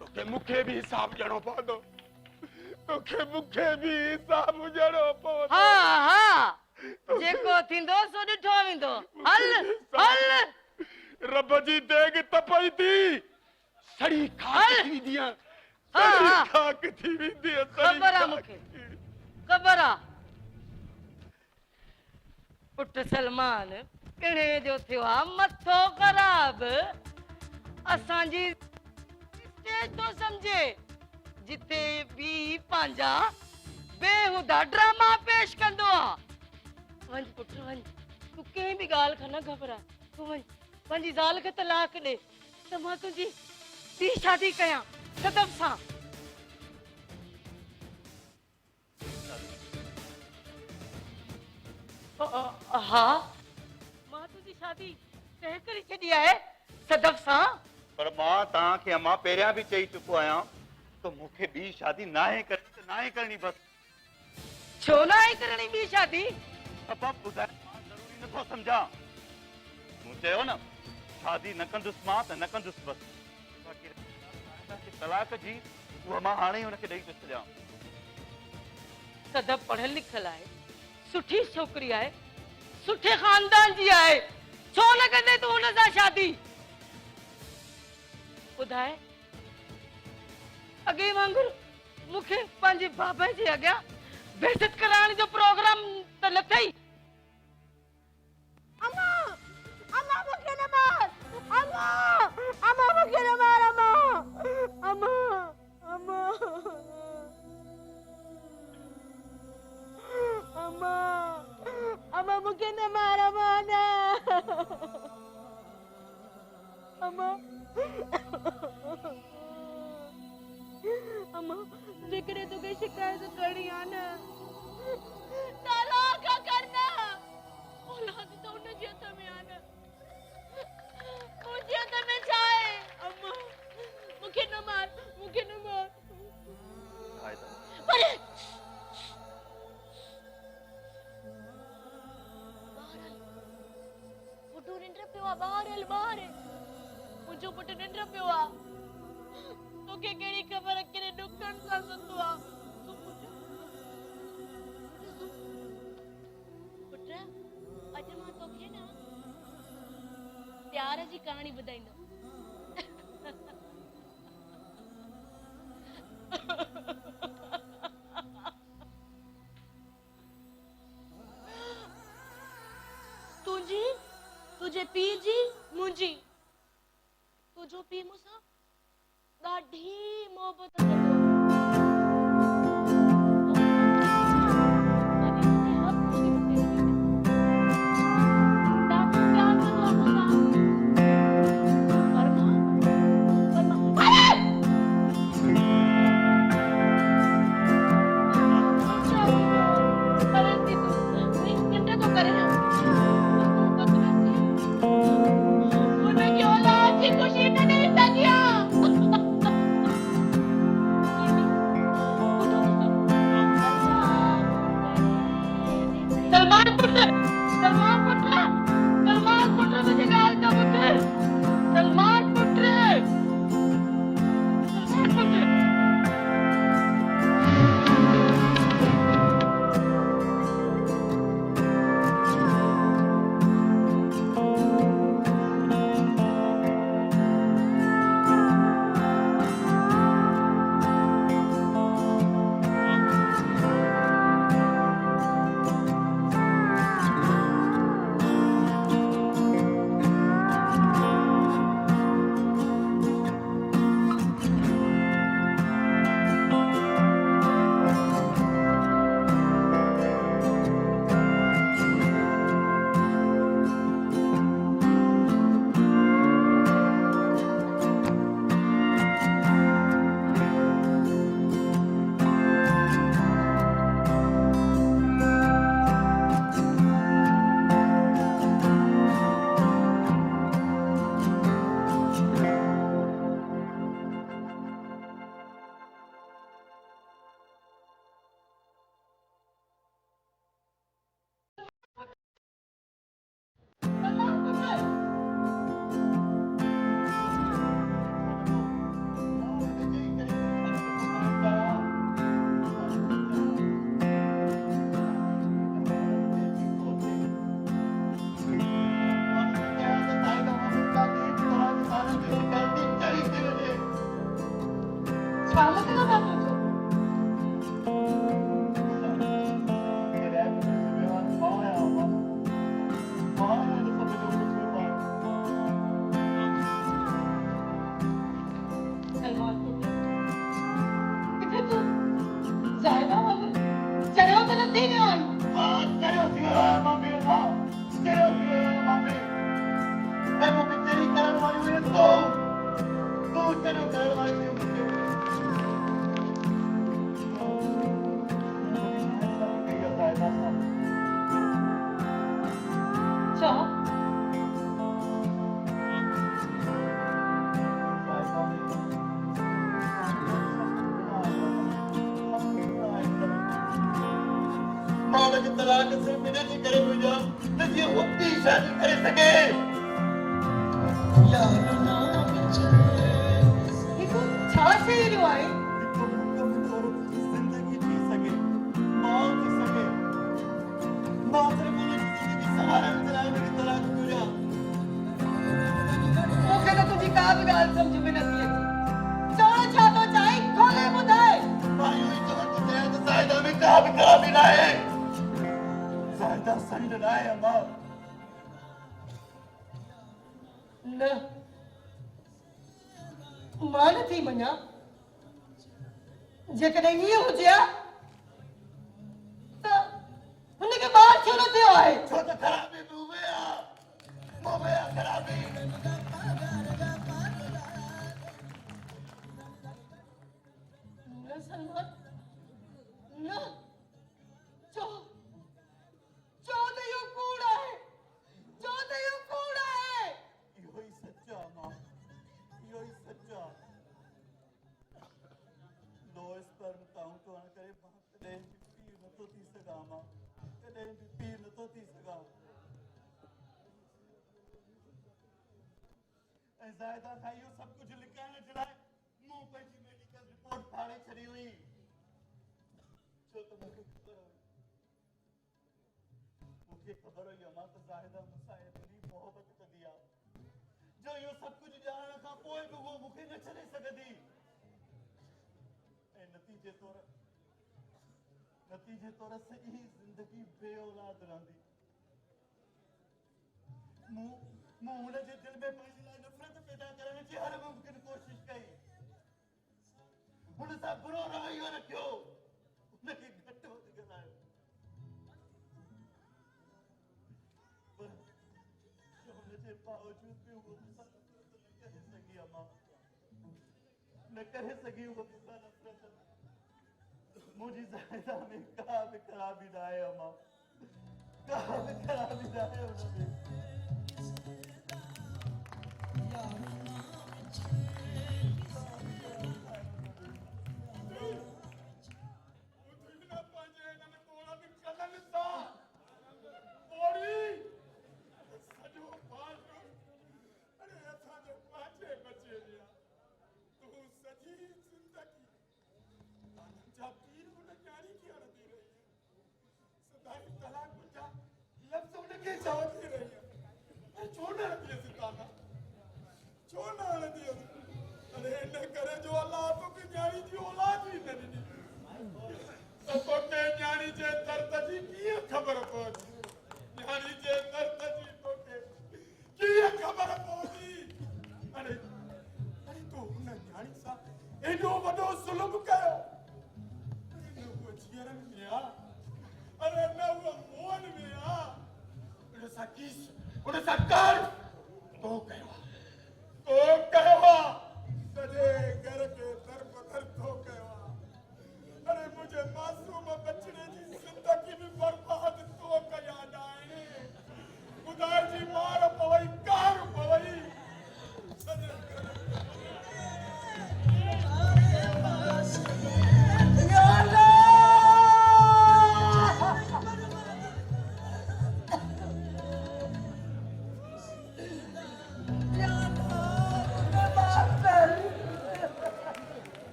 तोखे मूंखे बि हिसाब ॾियणो पवंदो, तोखे मूंखे बि हिसाब ॾियणो पवंदो। हाँ हाँ जेको थींदो सो ॾिठो वेंदो। हल हल रब जी देग तपई थी, सड़ी खाक थी वेंदी आहे, हाँ, सड़ी हाँ। खाक थी वेंदी आहे, सड़ी ख़बर आहे खाक मूंखे, थी। ख़बर आहे। पुट सलमान पिणे जो थियो आहे मथो ख़राब। असांजी स्टेज तो समझे जिथे भी पंहिंजा बेहुदा ड्रामा पेश कंदो आहे। वञ पुट वञ, तूं कंहिं बि ॻाल्हि खां न घबराए। तूं वञ पंहिंजी ज़ाल खे तलाक ॾे त मां तुंहिंजी ॿी शादी कयां सदब सां। हाँ मां तुंहिंजी शादी तय करे छॾी आहे सदब सां। पर मां तव्हांखे अम्मा पहिरियां बि चई चुको आहियां तो मूंखे ॿी शादी नाहे करणी बस। छो न आहे करणी ॿी शादी? सबब ॿुधाए मां ज़रूरी नथो सम्झां। मूं चयो न शादी न कंदुसि मां त न कंदुसि बस। बाक़ी तलाक जी उहा मां हाणे ई हुनखे ॾेई थो छॾियां। सदब पढ़ियल लिखियल आहे, सुठी छोकिरी आहे, सुठे खानदान जी आहे, छो न कंदे तूं हुन सां शादी? ॿुधाए अॻे वांगुरु मूंखे पंहिंजे बाबा जे अॻियां बेइज़त कराइण जो प्रोग्राम त न अथई। अम्मा अम्मा मूंखे न मार, अम्मा अम्मा मूंखे न मार, अम्मा अम्मा अम्मा अम्मा अम्मा मूंखे न मार, अम्मा न अम्मा अम्मा जेकॾहिं तोखे शिकायत करणी आहे न तलाक करना। औलाद तो उनजे हथ में आहे न, मुंहिंजे हथ में छा आहे? अम्मा मूंखे न मार, मूंखे न मार। पर पुटु निंड पियो आहे, ॿाहिरि हल ॿाहिरि। मुंहिंजो पुटु निंड पियो आहे, तोखे कहिड़ी ख़बर कहिड़े ॾुकण सां सुतो आहे। पुट अॼु मां तोखे न प्यार जी कहाणी ॿुधाईंदो। तुझी तुझे पीउ जी मुंहिंजी, तुंहिंजो पीउ मूंसां ॾाढी मोहबत कंदो। ॾाढो प्यार कंदो आहे मूंसां। पालक का नाम है सलमान किथे तू जायदा वाले चलो तो नहीं है चलो मम्मी चलो मम्मी मैं मुझे तेरी करने वाली हुई तो तू चलो करने वाली हुई अच्छा मालक तलाक से बिना नहीं करे मुझे तो ये उतनी शादी कर सके यार नाम देखो छा से ही आए जिंदगी जी सके मां जी सके मां से मुझे जिंदगी सहारा दिलाने की तलाक तुझा वो कहता तुझे का भी गाल समझ में नहीं आई चौड़ा छा तो चाहे खोले बुधाए भाई हुई तो तुझे तो साइड में कहां भी करा भी ना है साइड संड ना है अम्मा न मान थी मना जेकॾहिं ईअं हुजे त हुनखे ॿार छो न थियो आहे छो तो खराबी मुंबई खराबी न सलमान न चो चो त इहो कूड़ आहे चो त इहो कूड़ आहे यो ही सच्चा मां यो ही सच्चा लोस पर ताऊ तो न करे बात कदे पीर न तो थी सगा मां कदे पीर न तो थी सगा ऐ जायदा खाइयो सब कुछ लिखाने चलाए मुंह पे जी मेडिकल रिपोर्ट फाड़े छड़ी हुई जो तो मुझे खबर हुई अमा तो जायदा मुसाए इतनी मोहब्बत कर दिया जो यो सब कुछ जाने का पोए भी वो मुखे न चले सकती ए नतीजे तौर सही जिंदगी बे औलाद रहंदी मुंह उन जे दिल में पंहिंजे लाइ नफ़रत पैदा करण जी हर मुमकिन कोशिश कई हुन सां बुरो रवैयो रखियो उनखे घटि वधि ॻाल्हायो पर हुनजे बावजूद भी वो मूंसां नफ़रत न करे सघी अमा न करे सघी वो मूंसां नफ़रत मुंहिंजी ज़ाइदा में का बि ख़राबी न आहे अमा का बि ख़राबी न आहे हुनमें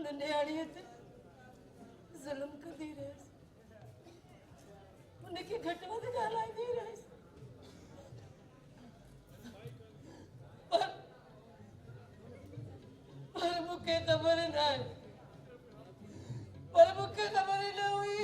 नंढियाणीअ ते ज़ुल्म कंदी रहियसि, उनखे घटि वधि ॻाल्हाईंदी रहियसि, पर मूंखे ख़बर न आहे, पर मूंखे ख़बर न हुई